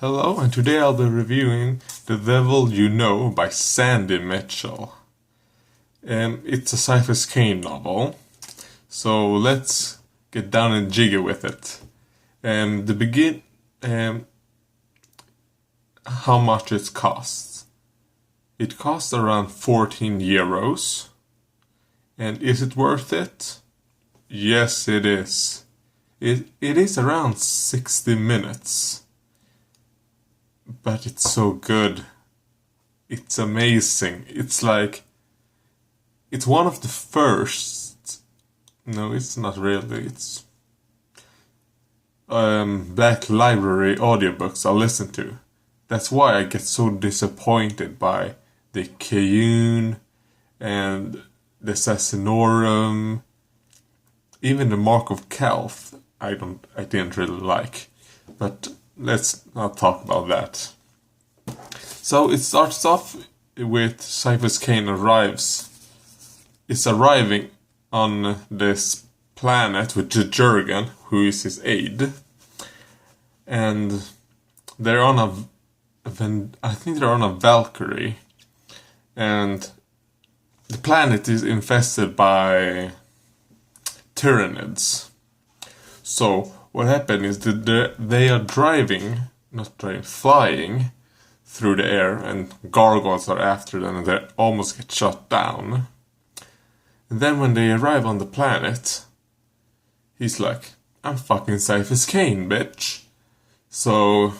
Hello, and today I'll be reviewing The Devil You Know by Sandy Mitchell. It's a Cyphers Kane novel, so let's get down and jiggy with it. How much it costs. It costs around 14 euros. And is it worth it? Yes, it is. It is around 60 minutes. But it's so good. It's amazing. It's one of the first. No, it's not really. It's Black Library audiobooks I listen to. That's why I get so disappointed by the Cayune and the Assassinorum. Even the Mark of Calth, I didn't really like. But let's not talk about that. So it starts off with Cyphers Kane is arriving on this planet with Jurgen, who is his aide. And they're on I think they're on a Valkyrie. And the planet is infested by Tyranids. So what happened is that they are flying through the air, and gargoyles are after them, and they almost get shot down. And then when they arrive on the planet, he's like, "I'm fucking Cyphers Kane, bitch." So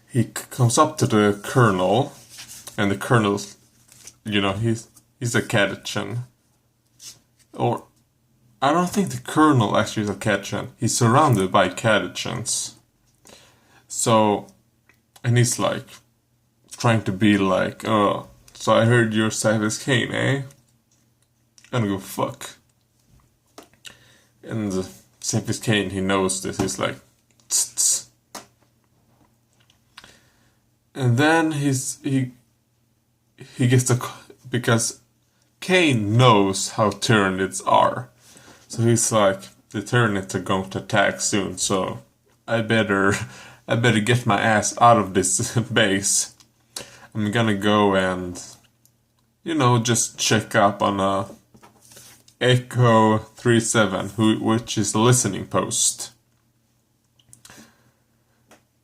he comes up to the colonel, and the colonel's, he's a Catechan. Or I don't think the colonel actually is a Catechan. He's surrounded by Catechans. So, and he's like, trying to be like, "Oh, so I heard you're Cyphers Kane, eh? I don't give a fuck." And Cyphers Kane, he knows this. He's like, "Tss, tss." And then he gets because Kane knows how Tyranids are. So he's like, the Tyranids are going to attack soon, so I better get my ass out of this base. I'm gonna go and, just check up on a Echo 37, which is a listening post.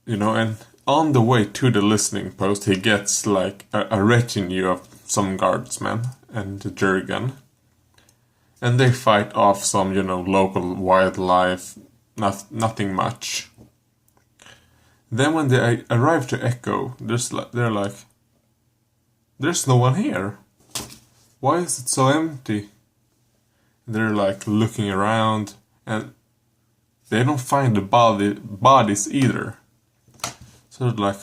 And on the way to the listening post, he gets like a retinue of some guardsmen and the Jurgen. And they fight off some, local wildlife, nothing much. Then when they arrive to Echo, they're like, "There's no one here. Why is it so empty?" They're like looking around, and they don't find the bodies either. So they're like,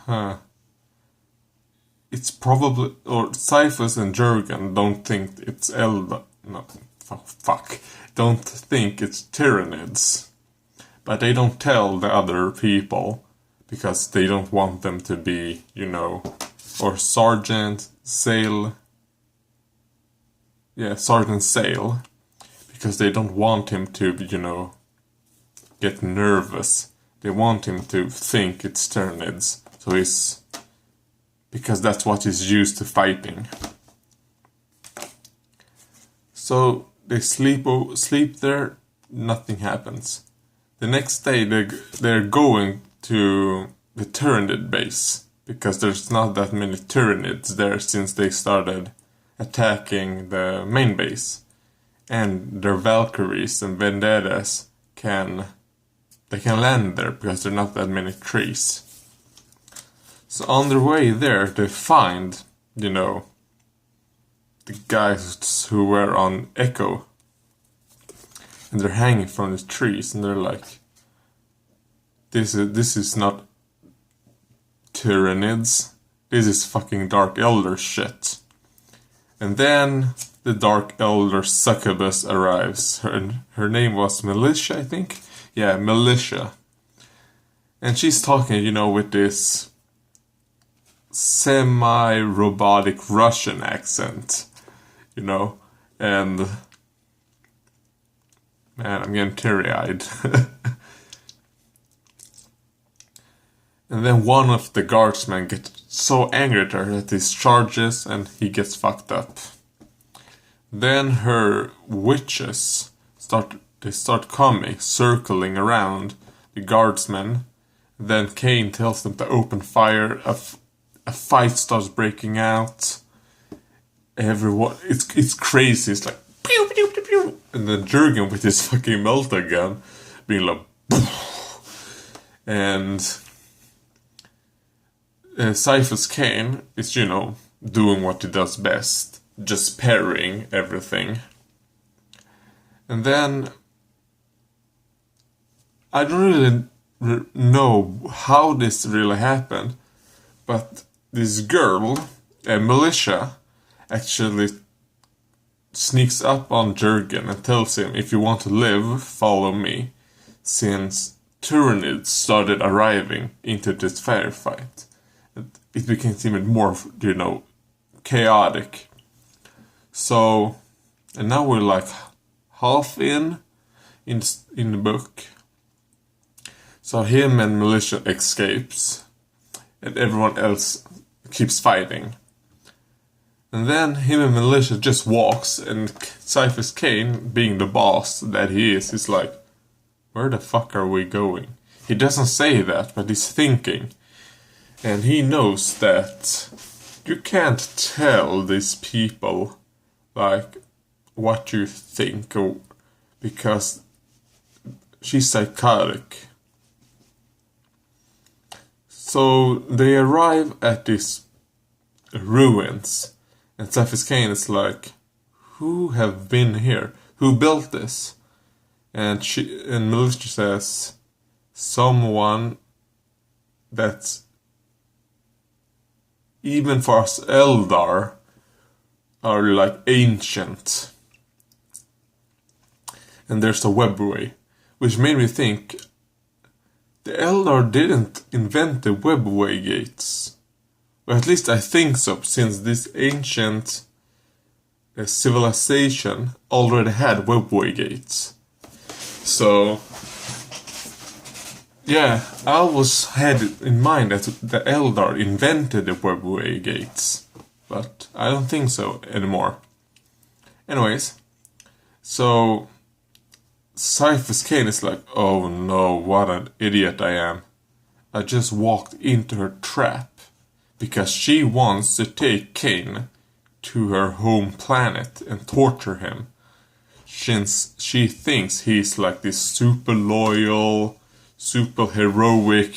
huh. It's probably, or Cyphers and Jurgen don't think it's don't think it's Tyranids. But they don't tell the other people, because they don't want them to be, or Sergeant Sale, because they don't want him to, get nervous. They want him to think it's Tyranids, because that's what he's used to fighting. So they sleep there, nothing happens. The next day they're going to the Tyranid base, because there's not that many Tyranids there since they started attacking the main base. And their Valkyries and Vendettas can land there because there are not that many trees. So on their way there, they find, the guys who were on Echo. And they're hanging from the trees, and they're like, this is not Tyranids. This is fucking Dark Elder shit. And then the Dark Elder succubus arrives. Her name was Militia, I think? Yeah, Militia. And she's talking, with this semi-robotic Russian accent, and man, I'm getting teary-eyed. And then one of the guardsmen gets so angry at her that he charges and he gets fucked up. Then her witches start coming, circling around the guardsmen. Then Kane tells them to open fire. A fight starts breaking out. Everyone, it's crazy. It's like pew pew pew pew, and then Jurgen with his fucking melter gun, being like, and Cyphers Kane is doing what he does best, just parrying everything. And then I don't really know how this really happened, but this girl, Militia, actually sneaks up on Jurgen and tells him, if you want to live, follow me, since Tyranids started arriving into this firefight. It became even more, chaotic. So, and now we're like half in the book. So him and Militia escapes, and everyone else keeps fighting. And then him and Militia just walks, and Cyphers Kane, being the boss that he is like, where the fuck are we going? He doesn't say that, but he's thinking. And he knows that you can't tell these people, like, what you think, or because she's psychotic. So they arrive at these ruins, and Cyphers Kane is like, who have been here? Who built this? And Militia says, someone that's, even for us Eldar, are like ancient. And there's a webway, which made me think, the Eldar didn't invent the webway gates. Or at least I think so, since this ancient civilization already had webway gates. So, yeah, I always had in mind that the Eldar invented the webway gates. But I don't think so anymore. Anyways, so Cyphers Kane is like, oh no, what an idiot I am. I just walked into her trap because she wants to take Kane to her home planet and torture him, since she thinks he's like this super loyal, super heroic,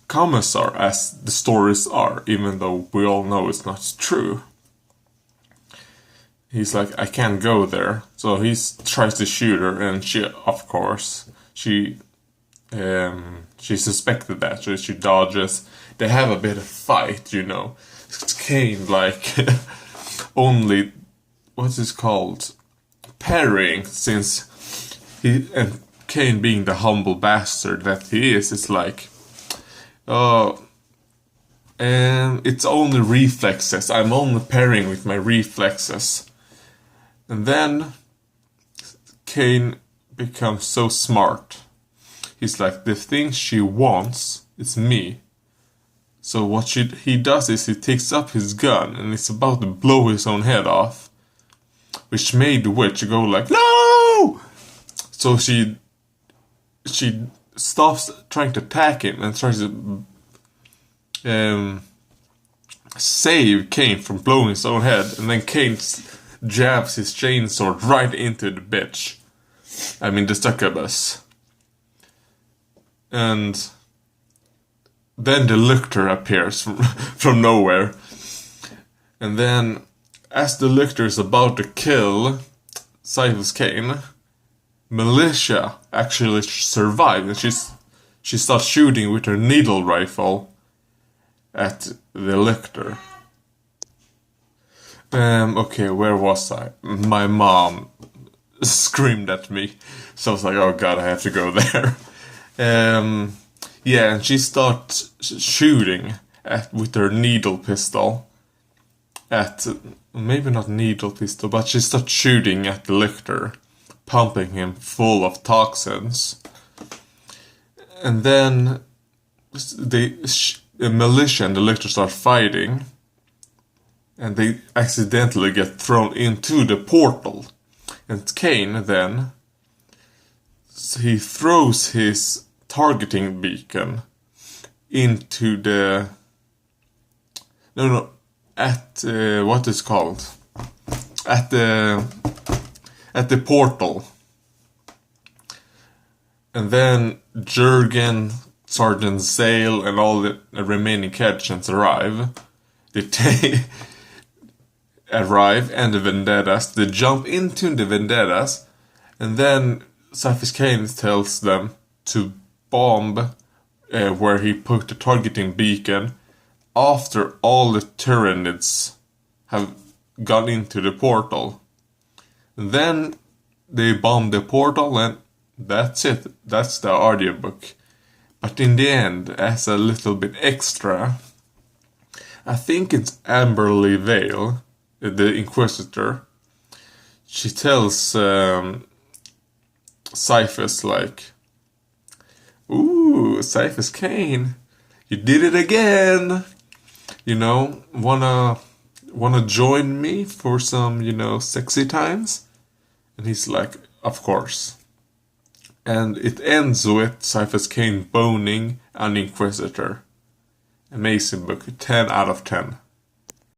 commissar, as the stories are, even though we all know it's not true. He's like, I can't go there. So he tries to shoot her, and she, of course, she suspected that, so she dodges. They have a bit of fight, Kane, like, only, what's it called? Parrying, since and Kane, being the humble bastard that he is like, oh, and it's only reflexes. I'm only parrying with my reflexes. And then Kane becomes so smart. He's like, the thing she wants is me. So what he does is he takes up his gun and is about to blow his own head off, which made the witch go like, no! So she stops trying to attack him and tries to save Kane from blowing his own head, and then Kane jabs his chainsword right into the bitch. I mean the succubus. And then the lictor appears from nowhere. And then, as the lictor is about to kill Cyphers Kane, Militia actually survives, and she starts shooting with her needle rifle at the lictor. Okay, where was I? My mom screamed at me, so I was like, oh god, I have to go there. Yeah, and she starts shooting with her needle pistol at, maybe not needle pistol, but she starts shooting at the lictor, pumping him full of toxins. And then the militia and the lictor start fighting, and they accidentally get thrown into the portal. And Kane then, he throws his targeting beacon into the what is called at the portal, and then Jurgen, Sergeant Zale, and all the remaining captains arrive. They arrive, and the Vendettas. They jump into the Vendettas, and then Cyphers Kane tells them to bomb where he put the targeting beacon after all the Tyranids have gone into the portal. And then they bomb the portal, and that's it. That's the audiobook. But in the end, as a little bit extra, I think it's Amberly Vale, the Inquisitor. She tells Cyphers like, "Ooh, Cyphers Kane, you did it again. You know, wanna join me for some, sexy times?" And he's like, "Of course." And it ends with Cyphers Kane boning an Inquisitor. Amazing book, 10 out of 10.